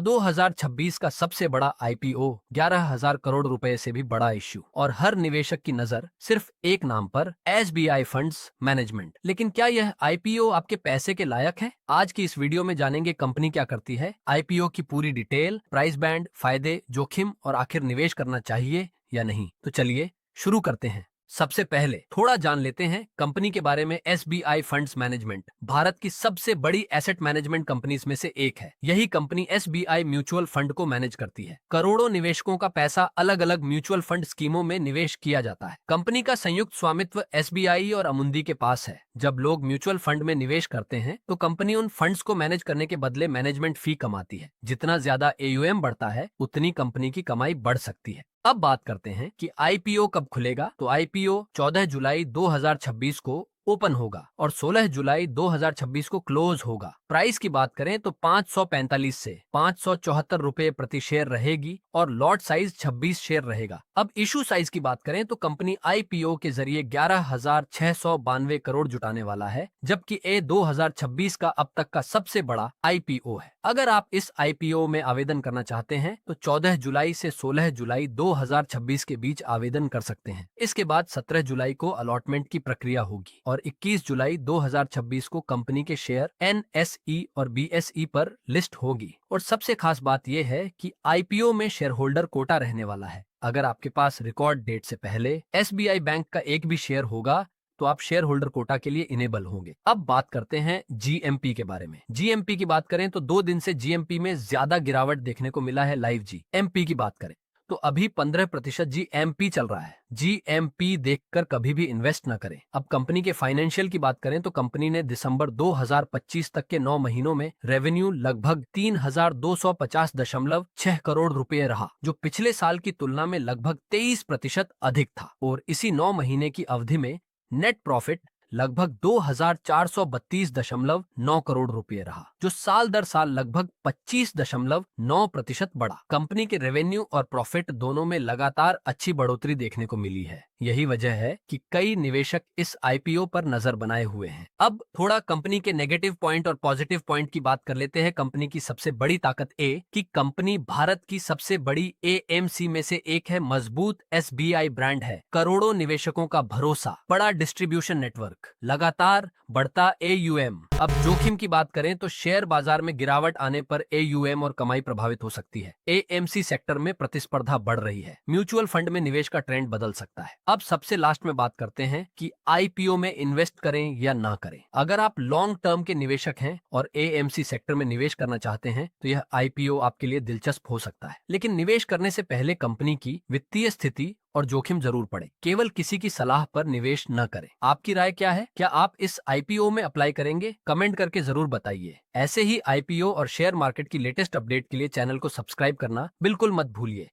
2026 का सबसे बड़ा आईपीओ 11,000 करोड़ रुपए से भी बड़ा इश्यू और हर निवेशक की नजर सिर्फ एक नाम पर, एसबीआई फंड्स मैनेजमेंट। लेकिन क्या यह आईपीओ आपके पैसे के लायक है? आज की इस वीडियो में जानेंगे कंपनी क्या करती है, आईपीओ की पूरी डिटेल, प्राइस बैंड, फायदे, जोखिम और आखिर निवेश करना चाहिए या नहीं। तो चलिए शुरू करते हैं। सबसे पहले थोड़ा जान लेते हैं कंपनी के बारे में। एसबीआई फंड्स मैनेजमेंट भारत की सबसे बड़ी एसेट मैनेजमेंट कंपनीज में से एक है। यही कंपनी एसबीआई म्यूचुअल फंड को मैनेज करती है। करोड़ों निवेशकों का पैसा अलग अलग म्यूचुअल फंड स्कीमों में निवेश किया जाता है। कंपनी का संयुक्त स्वामित्व एसबीआई और अमुंदी के पास है। जब लोग म्यूचुअल फंड में निवेश करते हैं तो कंपनी उन फंड्स को मैनेज करने के बदले मैनेजमेंट फी कमाती है। जितना ज्यादा एयूएम बढ़ता है उतनी कंपनी की कमाई बढ़ सकती है। अब बात करते हैं कि आईपीओ कब खुलेगा। तो आईपीओ 14 जुलाई 2026 को ओपन होगा और 16 जुलाई 2026 को क्लोज होगा। प्राइस की बात करें तो 545 से 574 रुपए प्रति शेयर रहेगी और लॉट साइज 26 शेयर रहेगा। अब इशू साइज की बात करें तो कंपनी आईपीओ के जरिए 11,692 करोड़ जुटाने वाला है, जबकि ये 2026 का अब तक का सबसे बड़ा आईपीओ है। अगर आप इस आईपीओ में आवेदन करना चाहते हैं तो 14 जुलाई से 16 जुलाई 2026 के बीच आवेदन कर सकते हैं। इसके बाद 17 जुलाई को अलॉटमेंट की प्रक्रिया होगी और 21 जुलाई 2026 को कंपनी के शेयर एनएसई और बीएसई पर लिस्ट होगी। और सबसे खास बात यह है कि आईपीओ में शेयर होल्डर कोटा रहने वाला है। अगर आपके पास रिकॉर्ड डेट से पहले एसबीआई बैंक का एक भी शेयर होगा तो आप शेयर होल्डर कोटा के लिए इनेबल होंगे। अब बात करते हैं जीएमपी के बारे में। जीएमपी की बात करें तो 2 दिन से जीएमपी में ज्यादा गिरावट देखने को मिला है। लाइव जीएमपी की बात करें तो अभी 15% जीएमपी चल रहा है। जीएमपी देखकर कभी भी इन्वेस्ट न करें। अब कंपनी के फाइनेंशियल की बात करें तो कंपनी ने दिसंबर 2025 तक के 9 महीनों में रेवेन्यू लगभग 3,250.6 करोड़ रुपए रहा, जो पिछले साल की तुलना में लगभग 23% अधिक था। और इसी 9 महीने की अवधि में नेट प्रॉफिट लगभग 2,432.9 करोड़ रुपए रहा, जो साल दर साल लगभग 25.9% बढ़ा। कंपनी के रेवेन्यू और प्रॉफिट दोनों में लगातार अच्छी बढ़ोतरी देखने को मिली है। यही वजह है कि कई निवेशक इस आईपीओ पर नजर बनाए हुए हैं। अब थोड़ा कंपनी के नेगेटिव पॉइंट और पॉजिटिव पॉइंट की बात कर लेते हैं। कंपनी की सबसे बड़ी ताकत कि कंपनी भारत की सबसे बड़ी एएमसी में से एक है। मजबूत एसबीआई ब्रांड है, करोड़ों निवेशकों का भरोसा, बड़ा डिस्ट्रीब्यूशन नेटवर्क, लगातार बढ़ता एयूएम। अब जोखिम की बात करें तो शेयर बाजार में गिरावट आने पर एयूएम और कमाई प्रभावित हो सकती है। एएमसी सेक्टर में प्रतिस्पर्धा बढ़ रही है। म्यूचुअल फंड में निवेश का ट्रेंड बदल सकता है। अब सबसे लास्ट में बात करते हैं कि आईपीओ में इन्वेस्ट करें या ना करें। अगर आप लॉन्ग टर्म के निवेशक हैं और एएमसी सेक्टर में निवेश करना चाहते हैं तो यह आईपीओ आपके लिए दिलचस्प हो सकता है। लेकिन निवेश करने से पहले कंपनी की वित्तीय स्थिति और जोखिम जरूर पड़े। केवल किसी की सलाह पर निवेश न करें। आपकी राय क्या है? क्या आप इस आईपीओ में अप्लाई करेंगे? कमेंट करके जरूर बताइए। ऐसे ही आईपीओ और शेयर मार्केट की लेटेस्ट अपडेट के लिए चैनल को सब्सक्राइब करना बिल्कुल मत भूलिए।